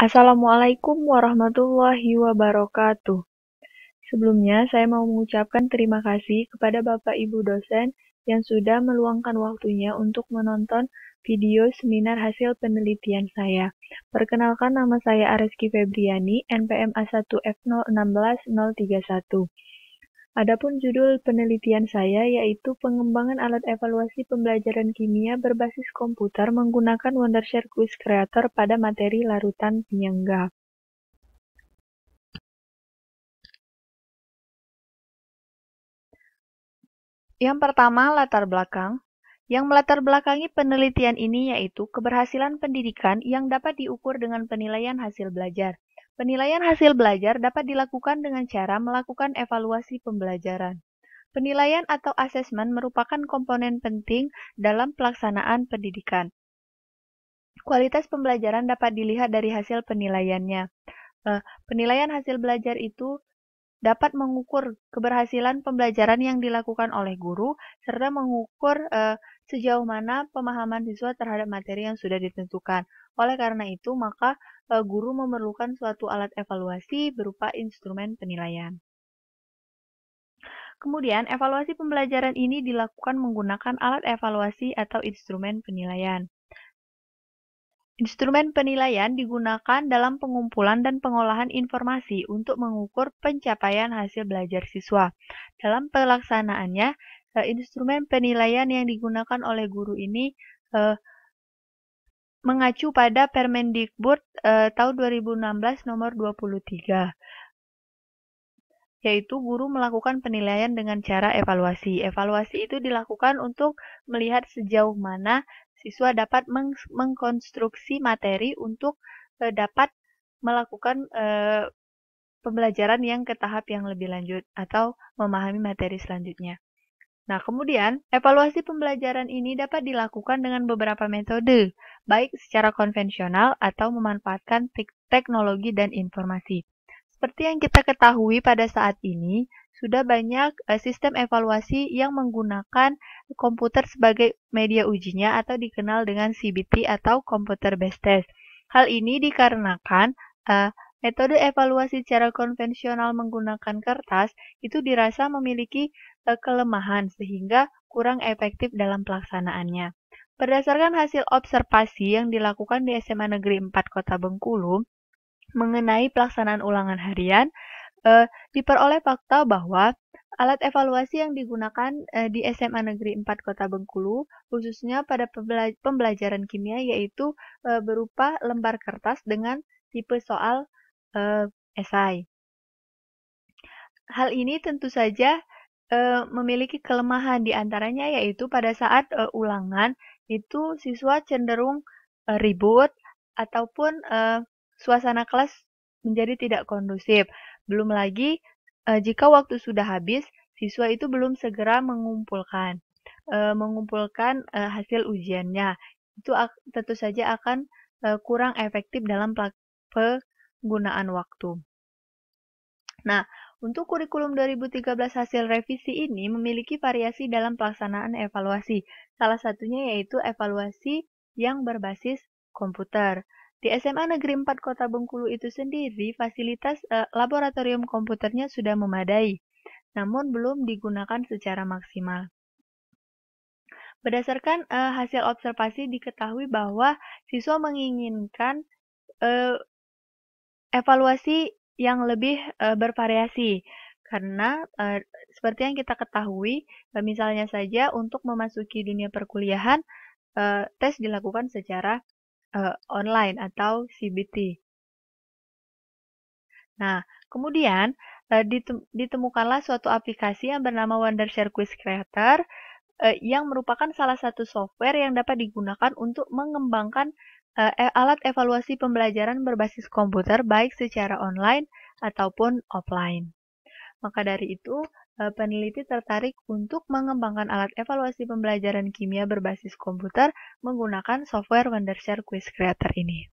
Assalamualaikum warahmatullahi wabarakatuh. Sebelumnya, saya mau mengucapkan terima kasih kepada Bapak Ibu dosen yang sudah meluangkan waktunya untuk menonton video seminar hasil penelitian saya. Perkenalkan, nama saya Areski Febriani, NPM A1F016031. Adapun judul penelitian saya yaitu pengembangan alat evaluasi pembelajaran kimia berbasis komputer menggunakan Wondershare Quiz Creator pada materi larutan penyangga. Yang pertama, latar belakang. Yang melatar belakangi penelitian ini yaitu keberhasilan pendidikan yang dapat diukur dengan penilaian hasil belajar. Penilaian hasil belajar dapat dilakukan dengan cara melakukan evaluasi pembelajaran. Penilaian atau asesmen merupakan komponen penting dalam pelaksanaan pendidikan. Kualitas pembelajaran dapat dilihat dari hasil penilaiannya. Penilaian hasil belajar itu dapat mengukur keberhasilan pembelajaran yang dilakukan oleh guru, serta mengukur sejauh mana pemahaman siswa terhadap materi yang sudah ditentukan. Oleh karena itu, maka guru memerlukan suatu alat evaluasi berupa instrumen penilaian. Kemudian, evaluasi pembelajaran ini dilakukan menggunakan alat evaluasi atau instrumen penilaian. Instrumen penilaian digunakan dalam pengumpulan dan pengolahan informasi untuk mengukur pencapaian hasil belajar siswa. Dalam pelaksanaannya, instrumen penilaian yang digunakan oleh guru ini mengacu pada Permendikbud tahun 2016 nomor 23, yaitu guru melakukan penilaian dengan cara evaluasi. Evaluasi itu dilakukan untuk melihat sejauh mana siswa dapat mengkonstruksi materi untuk dapat melakukan pembelajaran yang ke tahap yang lebih lanjut atau memahami materi selanjutnya. Nah, kemudian evaluasi pembelajaran ini dapat dilakukan dengan beberapa metode, baik secara konvensional atau memanfaatkan teknologi dan informasi. Seperti yang kita ketahui pada saat ini, sudah banyak sistem evaluasi yang menggunakan komputer sebagai media ujinya atau dikenal dengan CBT atau Computer Based Test. Hal ini dikarenakan metode evaluasi secara konvensional menggunakan kertas itu dirasa memiliki kelemahan sehingga kurang efektif dalam pelaksanaannya. Berdasarkan hasil observasi yang dilakukan di SMA Negeri 4 Kota Bengkulu, mengenai pelaksanaan ulangan harian, diperoleh fakta bahwa alat evaluasi yang digunakan di SMA Negeri 4 Kota Bengkulu, khususnya pada pembelajaran kimia, yaitu berupa lembar kertas dengan tipe soal esai. Hal ini tentu saja memiliki kelemahan di antaranya yaitu pada saat ulangan itu siswa cenderung ribut ataupun suasana kelas menjadi tidak kondusif. Belum lagi jika waktu sudah habis, siswa itu belum segera mengumpulkan hasil ujiannya. Itu tentu saja akan kurang efektif dalam penggunaan waktu. Nah, untuk kurikulum 2013 hasil revisi ini memiliki variasi dalam pelaksanaan evaluasi. Salah satunya yaitu evaluasi yang berbasis komputer. Di SMA Negeri 4 Kota Bengkulu itu sendiri, fasilitas laboratorium komputernya sudah memadai, namun belum digunakan secara maksimal. Berdasarkan hasil observasi diketahui bahwa siswa menginginkan evaluasi yang lebih bervariasi. Karena seperti yang kita ketahui, misalnya saja untuk memasuki dunia perkuliahan, tes dilakukan secara online atau CBT. Nah, kemudian ditemukanlah suatu aplikasi yang bernama Wondershare Quiz Creator yang merupakan salah satu software yang dapat digunakan untuk mengembangkan alat evaluasi pembelajaran berbasis komputer baik secara online ataupun offline. Maka dari itu, peneliti tertarik untuk mengembangkan alat evaluasi pembelajaran kimia berbasis komputer menggunakan software Wondershare Quiz Creator ini.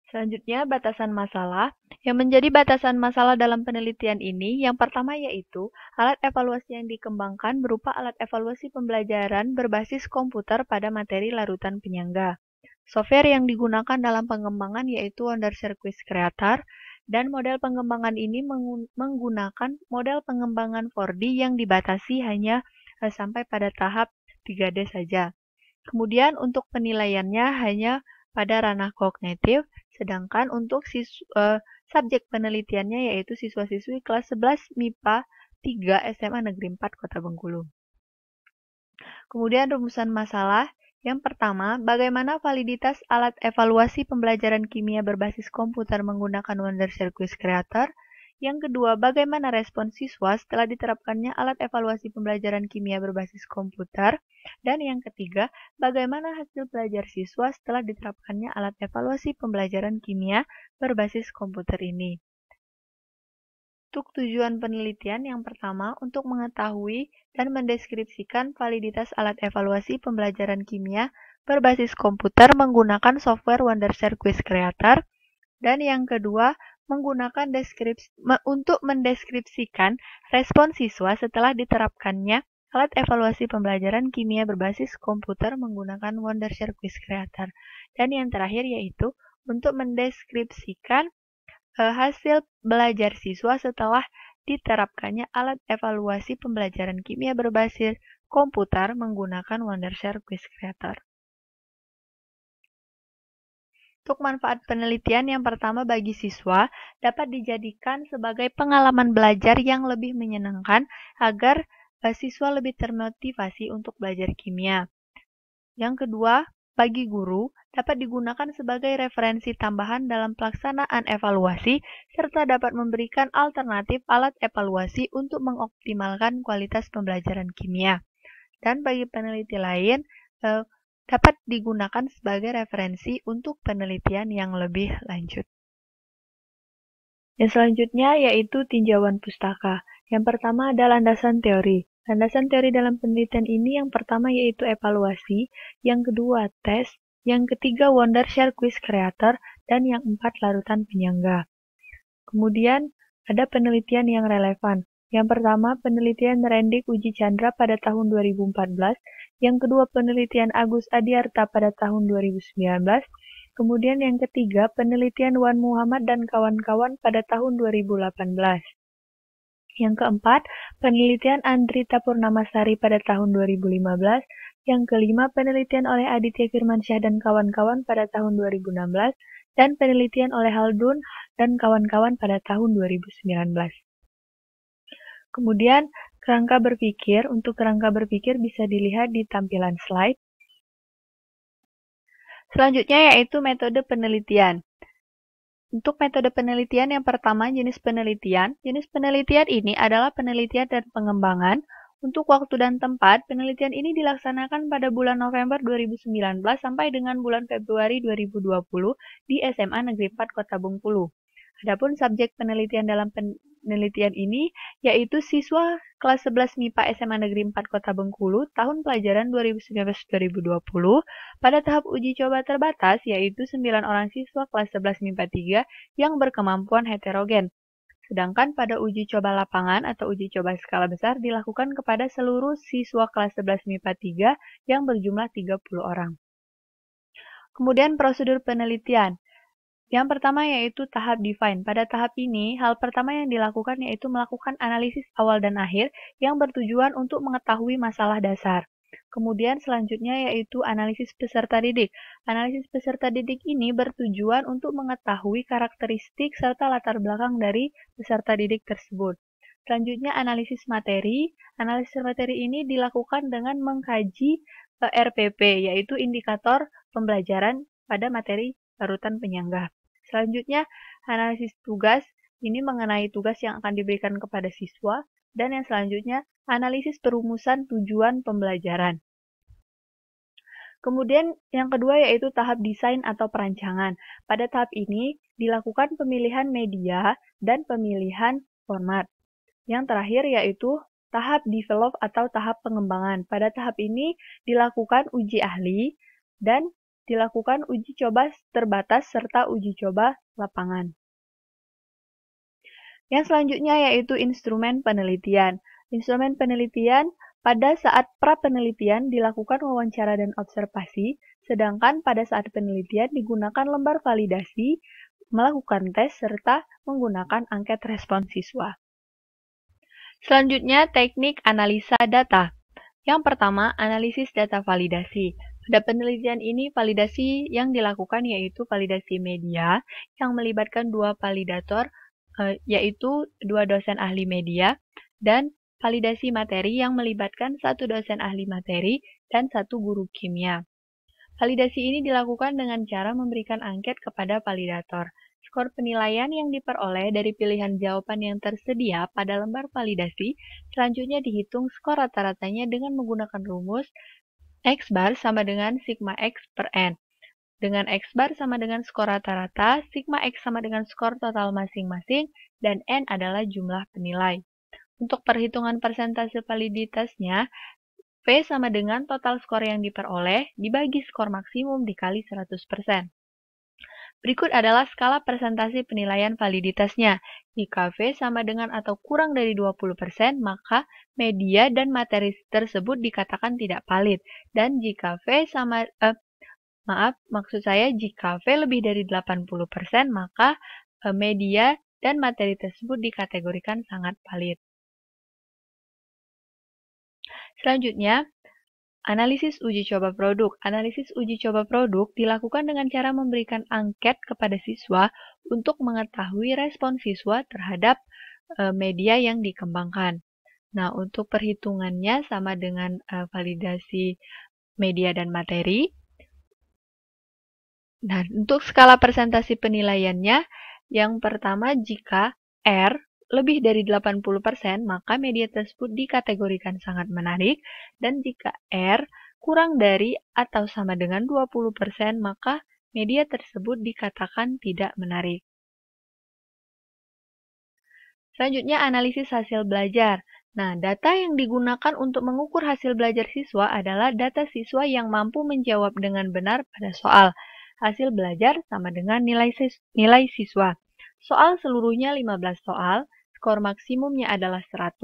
Selanjutnya, batasan masalah. Yang menjadi batasan masalah dalam penelitian ini, yang pertama yaitu alat evaluasi yang dikembangkan berupa alat evaluasi pembelajaran berbasis komputer pada materi larutan penyangga. Software yang digunakan dalam pengembangan yaitu Wondershare Quiz Creator, dan model pengembangan ini menggunakan model pengembangan 4D yang dibatasi hanya sampai pada tahap 3D saja. Kemudian untuk penilaiannya hanya pada ranah kognitif, sedangkan untuk subjek penelitiannya yaitu siswa-siswi kelas 11 MIPA 3 SMA Negeri 4 Kota Bengkulu. Kemudian rumusan masalah. Yang pertama, bagaimana validitas alat evaluasi pembelajaran kimia berbasis komputer menggunakan Wondershare Quiz Creator. Yang kedua, bagaimana respon siswa setelah diterapkannya alat evaluasi pembelajaran kimia berbasis komputer. Dan yang ketiga, bagaimana hasil belajar siswa setelah diterapkannya alat evaluasi pembelajaran kimia berbasis komputer ini. Untuk tujuan penelitian yang pertama, untuk mengetahui dan mendeskripsikan validitas alat evaluasi pembelajaran kimia berbasis komputer menggunakan software Wondershare Quiz Creator. Dan yang kedua, menggunakan untuk mendeskripsikan respon siswa setelah diterapkannya alat evaluasi pembelajaran kimia berbasis komputer menggunakan Wondershare Quiz Creator. Dan yang terakhir yaitu untuk mendeskripsikan hasil belajar siswa setelah diterapkannya alat evaluasi pembelajaran kimia berbasis komputer menggunakan Wondershare Quiz Creator. Untuk manfaat penelitian yang pertama bagi siswa dapat dijadikan sebagai pengalaman belajar yang lebih menyenangkan agar siswa lebih termotivasi untuk belajar kimia. Yang kedua, bagi guru dapat digunakan sebagai referensi tambahan dalam pelaksanaan evaluasi serta dapat memberikan alternatif alat evaluasi untuk mengoptimalkan kualitas pembelajaran kimia. Dan bagi peneliti lain, dapat digunakan sebagai referensi untuk penelitian yang lebih lanjut. Yang selanjutnya yaitu tinjauan pustaka. Yang pertama adalah landasan teori. Landasan teori dalam penelitian ini yang pertama yaitu evaluasi, yang kedua tes, yang ketiga Wondershare Quiz Creator, dan yang empat larutan penyangga. Kemudian ada penelitian yang relevan. Yang pertama penelitian Rendik Uji Chandra pada tahun 2014, yang kedua penelitian Agus Adiarta pada tahun 2019, kemudian yang ketiga penelitian Wan Muhammad dan kawan-kawan pada tahun 2018. Yang keempat, penelitian Andrita Purnamasari pada tahun 2015. Yang kelima, penelitian oleh Aditya Firmansyah dan kawan-kawan pada tahun 2016. Dan penelitian oleh Haldun dan kawan-kawan pada tahun 2019. Kemudian, kerangka berpikir. Untuk kerangka berpikir bisa dilihat di tampilan slide. Selanjutnya yaitu metode penelitian. Untuk metode penelitian yang pertama, jenis penelitian. Jenis penelitian ini adalah penelitian dan pengembangan. Untuk waktu dan tempat, penelitian ini dilaksanakan pada bulan November 2019 sampai dengan bulan Februari 2020 di SMA Negeri 4 Kota Bengkulu. Adapun subjek penelitian dalam penelitian ini yaitu siswa kelas 11 MIPA SMA Negeri 4 Kota Bengkulu tahun pelajaran 2019-2020 pada tahap uji coba terbatas yaitu 9 orang siswa kelas 11 MIPA 3 yang berkemampuan heterogen. Sedangkan pada uji coba lapangan atau uji coba skala besar dilakukan kepada seluruh siswa kelas 11 MIPA 3 yang berjumlah 30 orang. Kemudian prosedur penelitian. Yang pertama yaitu tahap define. Pada tahap ini, hal pertama yang dilakukan yaitu melakukan analisis awal dan akhir yang bertujuan untuk mengetahui masalah dasar. Kemudian selanjutnya yaitu analisis peserta didik. Analisis peserta didik ini bertujuan untuk mengetahui karakteristik serta latar belakang dari peserta didik tersebut. Selanjutnya analisis materi. Analisis materi ini dilakukan dengan mengkaji RPP, yaitu indikator pembelajaran pada materi larutan penyangga. Selanjutnya, analisis tugas. Ini mengenai tugas yang akan diberikan kepada siswa. Dan yang selanjutnya, analisis perumusan tujuan pembelajaran. Kemudian yang kedua yaitu tahap desain atau perancangan. Pada tahap ini dilakukan pemilihan media dan pemilihan format. Yang terakhir yaitu tahap develop atau tahap pengembangan. Pada tahap ini dilakukan uji ahli dan dilakukan uji coba terbatas serta uji coba lapangan. Yang selanjutnya yaitu instrumen penelitian. Instrumen penelitian pada saat pra-penelitian dilakukan wawancara dan observasi, sedangkan pada saat penelitian digunakan lembar validasi, melakukan tes, serta menggunakan angket respons siswa. Selanjutnya, teknik analisa data. Yang pertama, analisis data validasi. Pada penelitian ini, validasi yang dilakukan yaitu validasi media yang melibatkan dua validator, yaitu dua dosen ahli media, dan validasi materi yang melibatkan satu dosen ahli materi dan satu guru kimia. Validasi ini dilakukan dengan cara memberikan angket kepada validator. Skor penilaian yang diperoleh dari pilihan jawaban yang tersedia pada lembar validasi selanjutnya dihitung skor rata-ratanya dengan menggunakan rumus X bar sama dengan sigma X per N. Dengan X bar sama dengan skor rata-rata, sigma X sama dengan skor total masing-masing, dan N adalah jumlah penilai. Untuk perhitungan persentase validitasnya, V sama dengan total skor yang diperoleh dibagi skor maksimum dikali 100%. Berikut adalah skala persentase penilaian validitasnya. Jika V sama dengan atau kurang dari 20%, maka media dan materi tersebut dikatakan tidak valid. Dan jika V sama jika V lebih dari 80%, maka media dan materi tersebut dikategorikan sangat valid. Selanjutnya, analisis uji coba produk. Analisis uji coba produk dilakukan dengan cara memberikan angket kepada siswa untuk mengetahui respon siswa terhadap media yang dikembangkan. Nah, untuk perhitungannya sama dengan validasi media dan materi. Nah, untuk skala persentase penilaiannya, yang pertama jika R lebih dari 80%, maka media tersebut dikategorikan sangat menarik, dan jika R kurang dari atau sama dengan 20%, maka media tersebut dikatakan tidak menarik. Selanjutnya, analisis hasil belajar. Nah, data yang digunakan untuk mengukur hasil belajar siswa adalah data siswa yang mampu menjawab dengan benar pada soal. Hasil belajar sama dengan nilai siswa. Soal seluruhnya 15 soal, skor maksimumnya adalah 100,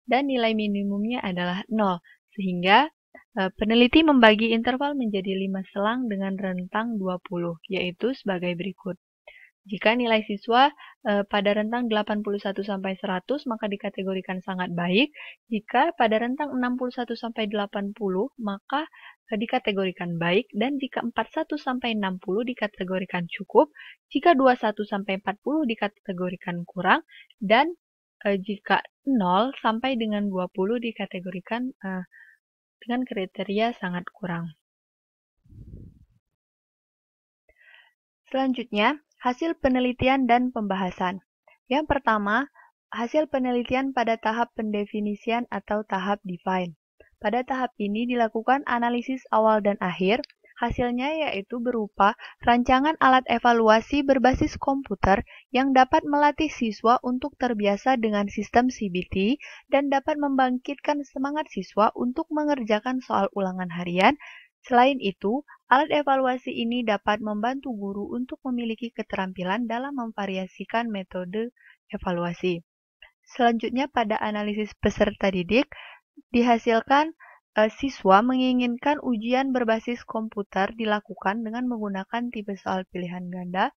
dan nilai minimumnya adalah 0. Sehingga peneliti membagi interval menjadi 5 selang dengan rentang 20, yaitu sebagai berikut. Jika nilai siswa pada rentang 81-100, maka dikategorikan sangat baik. Jika pada rentang 61-80, maka dikategorikan baik. Dan jika 41-60 dikategorikan cukup. Jika 21-40 dikategorikan kurang. Dan jika 0 sampai dengan 20 dikategorikan dengan kriteria sangat kurang. Selanjutnya, hasil penelitian dan pembahasan. Yang pertama, hasil penelitian pada tahap pendefinisian atau tahap define. Pada tahap ini dilakukan analisis awal dan akhir. Hasilnya yaitu berupa rancangan alat evaluasi berbasis komputer yang dapat melatih siswa untuk terbiasa dengan sistem CBT dan dapat membangkitkan semangat siswa untuk mengerjakan soal ulangan harian. Selain itu, alat evaluasi ini dapat membantu guru untuk memiliki keterampilan dalam memvariasikan metode evaluasi. Selanjutnya, pada analisis peserta didik, dihasilkan siswa menginginkan ujian berbasis komputer dilakukan dengan menggunakan tipe soal pilihan ganda,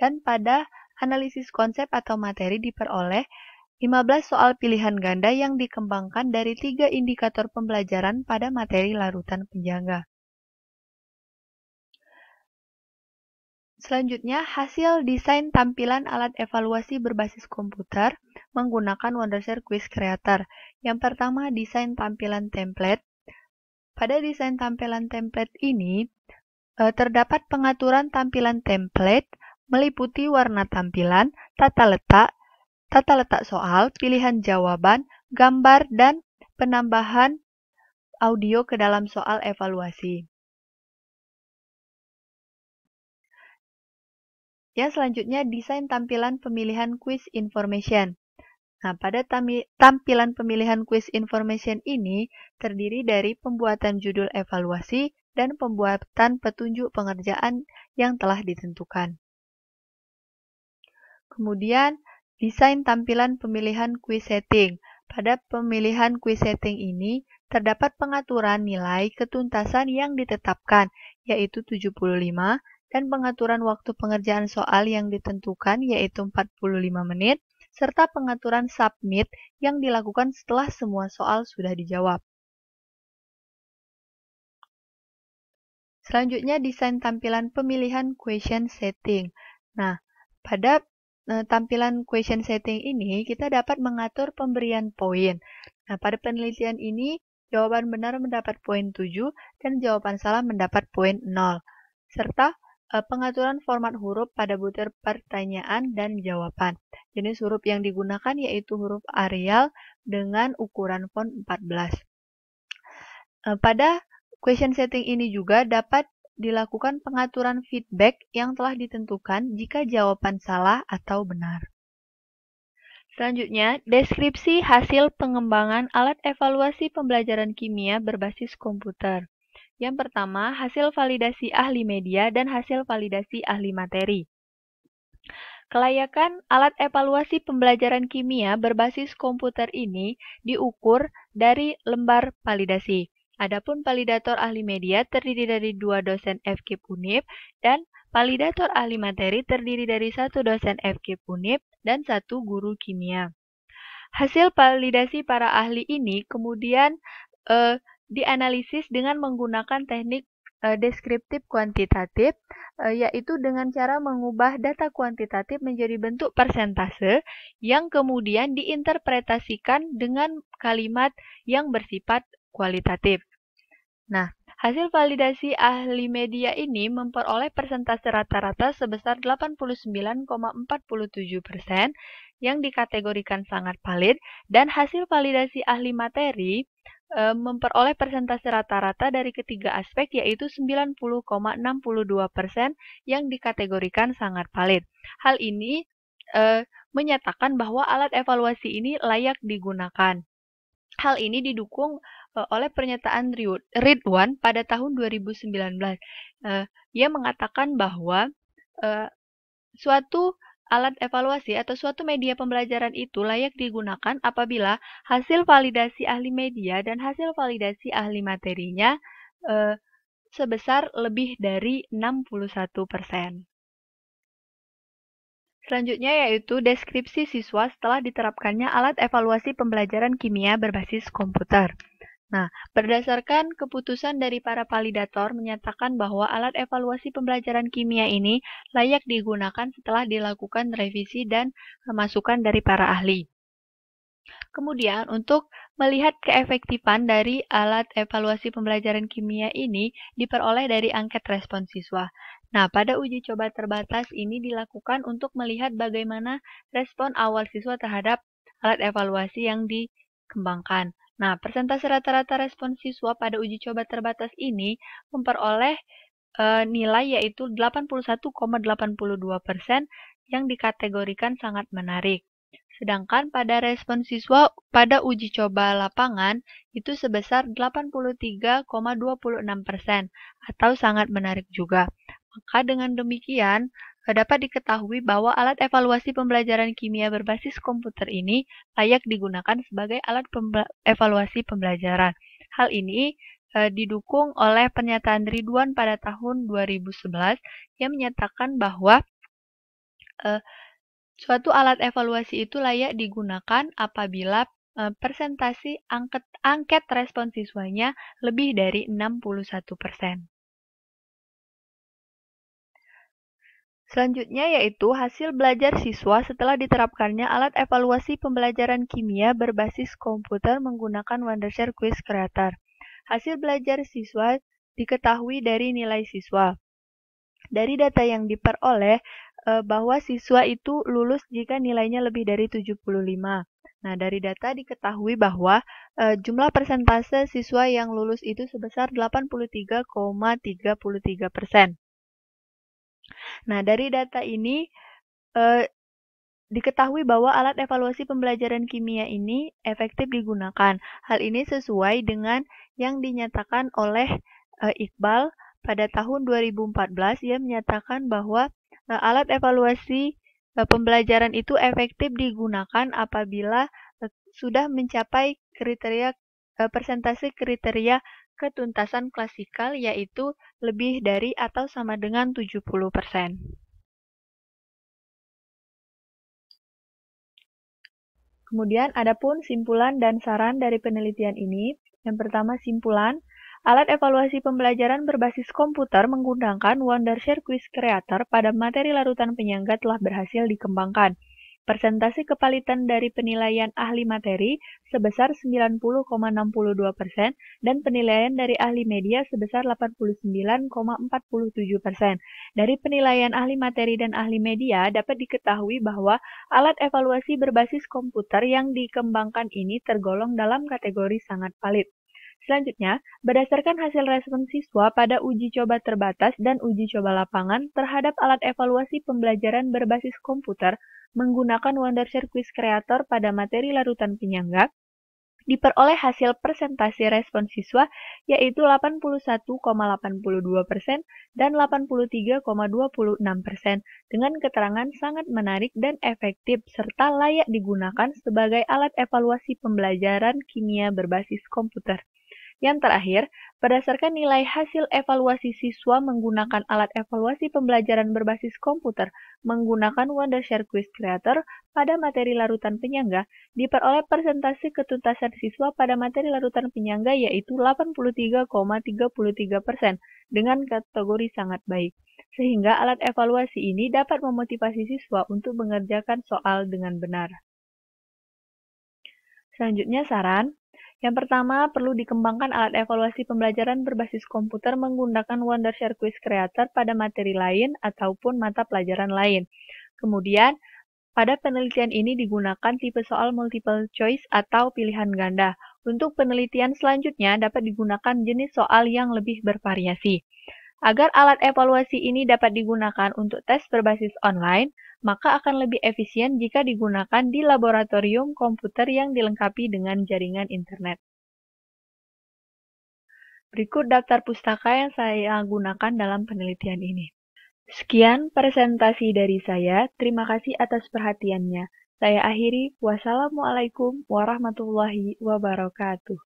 dan pada analisis konsep atau materi diperoleh 15 soal pilihan ganda yang dikembangkan dari 3 indikator pembelajaran pada materi larutan penjangga. Selanjutnya, hasil desain tampilan alat evaluasi berbasis komputer menggunakan Wondershare Quiz Creator. Yang pertama, desain tampilan template. Pada desain tampilan template ini, terdapat pengaturan tampilan template meliputi warna tampilan, tata letak soal, pilihan jawaban, gambar, dan penambahan audio ke dalam soal evaluasi. Yang selanjutnya, desain tampilan pemilihan quiz information. Nah, pada tampilan pemilihan quiz information ini terdiri dari pembuatan judul evaluasi dan pembuatan petunjuk pengerjaan yang telah ditentukan. Kemudian, desain tampilan pemilihan quiz setting. Pada pemilihan quiz setting ini, terdapat pengaturan nilai ketuntasan yang ditetapkan, yaitu 75, dan pengaturan waktu pengerjaan soal yang ditentukan, yaitu 45 menit, serta pengaturan submit yang dilakukan setelah semua soal sudah dijawab. Selanjutnya, desain tampilan pemilihan question setting. Nah, pada tampilan question setting ini, kita dapat mengatur pemberian poin. Nah, pada penelitian ini, jawaban benar mendapat poin 7 dan jawaban salah mendapat poin 0. Serta pengaturan format huruf pada butir pertanyaan dan jawaban. Jenis huruf yang digunakan yaitu huruf Arial dengan ukuran font 14. Pada question setting ini juga dapat dilakukan pengaturan feedback yang telah ditentukan jika jawaban salah atau benar. Selanjutnya, deskripsi hasil pengembangan alat evaluasi pembelajaran kimia berbasis komputer. Yang pertama, hasil validasi ahli media dan hasil validasi ahli materi. Kelayakan alat evaluasi pembelajaran kimia berbasis komputer ini diukur dari lembar validasi. Adapun validator ahli media terdiri dari 2 dosen FKIP Unip dan validator ahli materi terdiri dari 1 dosen FKIP Unip dan 1 guru kimia. Hasil validasi para ahli ini kemudian dianalisis dengan menggunakan teknik deskriptif kuantitatif, yaitu dengan cara mengubah data kuantitatif menjadi bentuk persentase yang kemudian diinterpretasikan dengan kalimat yang bersifat kualitatif. Nah, hasil validasi ahli media ini memperoleh persentase rata-rata sebesar 89,47% yang dikategorikan sangat valid, dan hasil validasi ahli materi memperoleh persentase rata-rata dari ketiga aspek yaitu 90,62% yang dikategorikan sangat valid. Hal ini menyatakan bahwa alat evaluasi ini layak digunakan. Hal ini didukung oleh pernyataan Ridwan pada tahun 2019. Ia mengatakan bahwa suatu alat evaluasi atau suatu media pembelajaran itu layak digunakan apabila hasil validasi ahli media dan hasil validasi ahli materinya sebesar lebih dari 61%. Selanjutnya yaitu deskripsi siswa setelah diterapkannya alat evaluasi pembelajaran kimia berbasis komputer. Nah, berdasarkan keputusan dari para validator menyatakan bahwa alat evaluasi pembelajaran kimia ini layak digunakan setelah dilakukan revisi dan masukan dari para ahli. Kemudian, untuk melihat keefektifan dari alat evaluasi pembelajaran kimia ini diperoleh dari angket respon siswa. Nah, pada uji coba terbatas ini dilakukan untuk melihat bagaimana respon awal siswa terhadap alat evaluasi yang dikembangkan. Nah, persentase rata-rata respon siswa pada uji coba terbatas ini memperoleh nilai yaitu 81,82% yang dikategorikan sangat menarik. Sedangkan pada respon siswa pada uji coba lapangan itu sebesar 83,26% atau sangat menarik juga. Maka dengan demikian, dapat diketahui bahwa alat evaluasi pembelajaran kimia berbasis komputer ini layak digunakan sebagai alat evaluasi pembelajaran. Hal ini didukung oleh pernyataan Ridwan pada tahun 2011 yang menyatakan bahwa suatu alat evaluasi itu layak digunakan apabila persentase angket respon siswanya lebih dari 61%. Selanjutnya yaitu hasil belajar siswa setelah diterapkannya alat evaluasi pembelajaran kimia berbasis komputer menggunakan Wondershare Quiz Creator. Hasil belajar siswa diketahui dari nilai siswa. Dari data yang diperoleh, bahwa siswa itu lulus jika nilainya lebih dari 75. Nah, dari data diketahui bahwa jumlah persentase siswa yang lulus itu sebesar 83,33%. Nah, dari data ini Diketahui bahwa alat evaluasi pembelajaran kimia ini efektif digunakan. Hal ini sesuai dengan yang dinyatakan oleh Iqbal pada tahun 2014. Ia menyatakan bahwa alat evaluasi pembelajaran itu efektif digunakan apabila sudah mencapai persentase kriteria ketuntasan klasikal, yaitu lebih dari atau sama dengan 70%. Kemudian adapun simpulan dan saran dari penelitian ini. Yang pertama, simpulan. Alat evaluasi pembelajaran berbasis komputer menggunakan Wondershare Quiz Creator pada materi larutan penyangga telah berhasil dikembangkan. Persentase kepalitan dari penilaian ahli materi sebesar 90,62% dan penilaian dari ahli media sebesar 89,47%. Dari penilaian ahli materi dan ahli media dapat diketahui bahwa alat evaluasi berbasis komputer yang dikembangkan ini tergolong dalam kategori sangat valid. Selanjutnya, berdasarkan hasil respon siswa pada uji coba terbatas dan uji coba lapangan terhadap alat evaluasi pembelajaran berbasis komputer menggunakan Wondershare Quiz Creator pada materi larutan penyangga, diperoleh hasil persentase respon siswa yaitu 81,82% dan 83,26% dengan keterangan sangat menarik dan efektif serta layak digunakan sebagai alat evaluasi pembelajaran kimia berbasis komputer. Yang terakhir, berdasarkan nilai hasil evaluasi siswa menggunakan alat evaluasi pembelajaran berbasis komputer menggunakan Wondershare Quiz Creator pada materi larutan penyangga, diperoleh persentase ketuntasan siswa pada materi larutan penyangga yaitu 83,33% dengan kategori sangat baik, sehingga alat evaluasi ini dapat memotivasi siswa untuk mengerjakan soal dengan benar. Selanjutnya, saran. Yang pertama, perlu dikembangkan alat evaluasi pembelajaran berbasis komputer menggunakan Wondershare Quiz Creator pada materi lain ataupun mata pelajaran lain. Kemudian, pada penelitian ini digunakan tipe soal multiple choice atau pilihan ganda. Untuk penelitian selanjutnya dapat digunakan jenis soal yang lebih bervariasi. Agar alat evaluasi ini dapat digunakan untuk tes berbasis online, maka akan lebih efisien jika digunakan di laboratorium komputer yang dilengkapi dengan jaringan internet. Berikut daftar pustaka yang saya gunakan dalam penelitian ini. Sekian presentasi dari saya. Terima kasih atas perhatiannya. Saya akhiri. Wassalamualaikum warahmatullahi wabarakatuh.